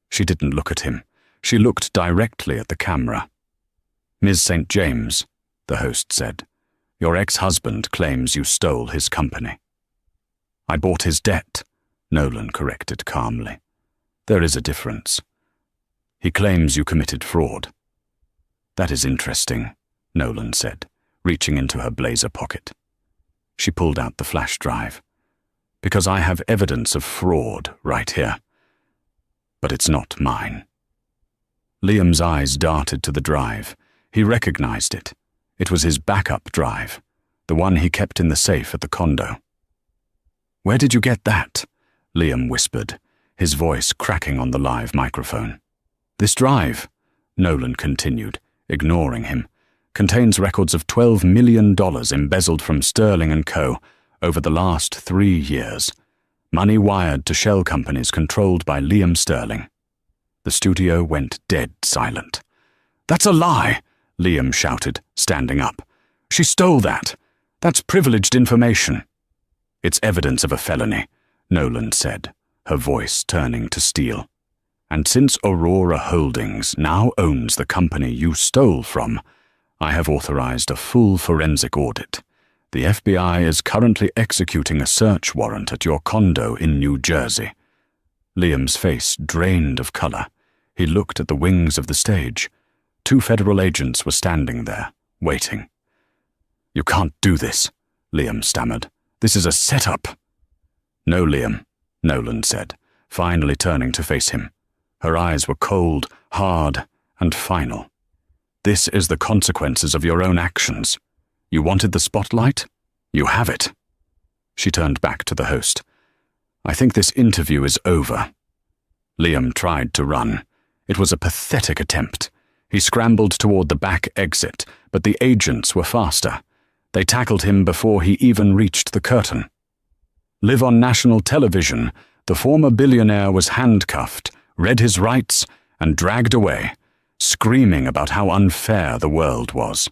She didn't look at him. She looked directly at the camera. Ms. St. James, the host said, your ex-husband claims you stole his company. I bought his debt, Nolan corrected calmly. There is a difference. He claims you committed fraud. That is interesting, Nolan said, reaching into her blazer pocket. She pulled out the flash drive. Because I have evidence of fraud right here. But it's not mine. Liam's eyes darted to the drive. He recognized it. It was his backup drive, the one he kept in the safe at the condo. Where did you get that? Liam whispered, his voice cracking on the live microphone. This drive, Nolan continued, ignoring him, contains records of $12 million embezzled from Sterling & Co. over the last 3 years, money wired to shell companies controlled by Liam Sterling. The studio went dead silent. That's a lie! Liam shouted, standing up. She stole that. That's privileged information. It's evidence of a felony, Nolan said, her voice turning to steel. And since Aurora Holdings now owns the company you stole from, I have authorized a full forensic audit. The FBI is currently executing a search warrant at your condo in New Jersey. Liam's face drained of color. He looked at the wings of the stage. 2 federal agents were standing there, waiting. You can't do this, Liam stammered. This is a setup. No, Liam, Nolan said, finally turning to face him. Her eyes were cold, hard, and final. This is the consequences of your own actions. You wanted the spotlight? You have it. She turned back to the host. I think this interview is over. Liam tried to run. It was a pathetic attempt. He scrambled toward the back exit, but the agents were faster. They tackled him before he even reached the curtain. Live on national television, the former billionaire was handcuffed, read his rights, and dragged away, screaming about how unfair the world was.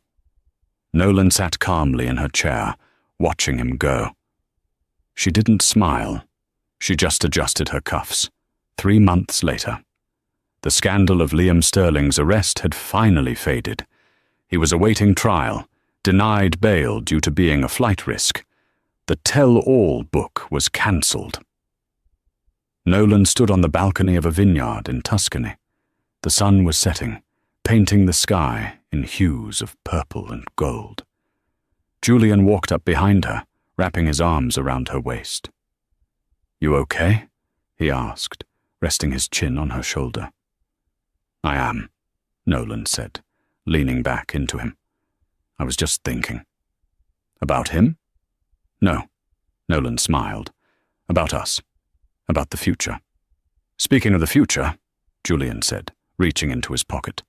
Nolan sat calmly in her chair, watching him go. She didn't smile. She just adjusted her cuffs. 3 months later. The scandal of Liam Sterling's arrest had finally faded. He was awaiting trial, denied bail due to being a flight risk. The tell-all book was cancelled. Nolan stood on the balcony of a vineyard in Tuscany. The sun was setting, painting the sky in hues of purple and gold. Julian walked up behind her, wrapping his arms around her waist. You okay? he asked, resting his chin on her shoulder. I am, Nolan said, leaning back into him. I was just thinking. About him? No, Nolan smiled. About us. About the future. Speaking of the future, Julian said, reaching into his pocket,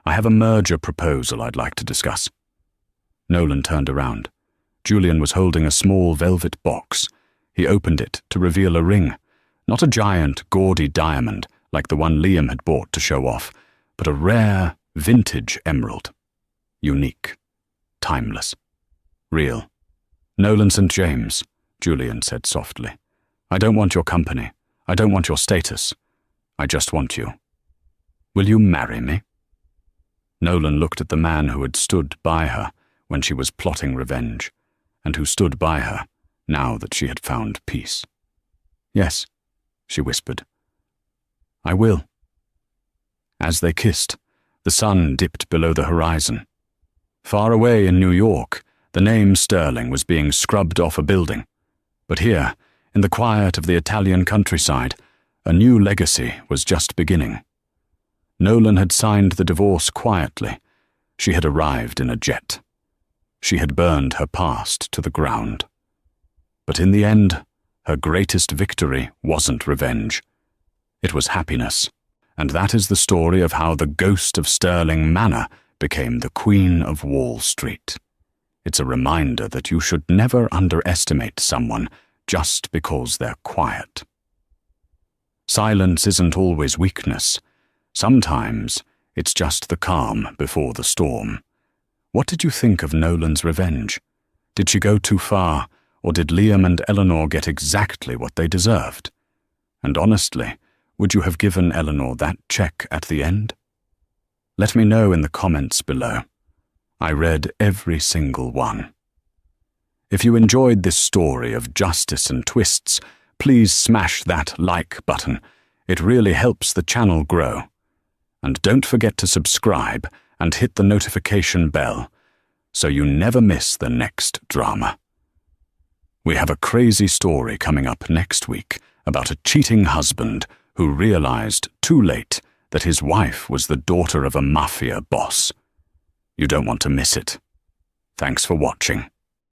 I have a merger proposal I'd like to discuss. Nolan turned around. Julian was holding a small velvet box. He opened it to reveal a ring, not a giant, gaudy diamond like the one Liam had bought to show off, but a rare, vintage emerald. Unique. Timeless. Real. Nolan St. James, Julian said softly. I don't want your company. I don't want your status. I just want you. Will you marry me? Nolan looked at the man who had stood by her when she was plotting revenge, and who stood by her now that she had found peace. Yes, she whispered. I will. As they kissed, the sun dipped below the horizon. Far away in New York, the name Sterling was being scrubbed off a building. But here, in the quiet of the Italian countryside, a new legacy was just beginning. Nolan had signed the divorce quietly. She had arrived in a jet. She had burned her past to the ground. But in the end, her greatest victory wasn't revenge. It was happiness, and that is the story of how the ghost of Sterling Manor became the Queen of Wall Street. It's a reminder that you should never underestimate someone just because they're quiet. Silence isn't always weakness. Sometimes it's just the calm before the storm. What did you think of Nolan's revenge? Did she go too far, or did Liam and Eleanor get exactly what they deserved? And honestly, would you have given Eleanor that check at the end? Let me know in the comments below. I read every single one. If you enjoyed this story of justice and twists, please smash that like button. It really helps the channel grow. And don't forget to subscribe and hit the notification bell so you never miss the next drama. We have a crazy story coming up next week about a cheating husband who realized too late that his wife was the daughter of a mafia boss. You don't want to miss it. Thanks for watching.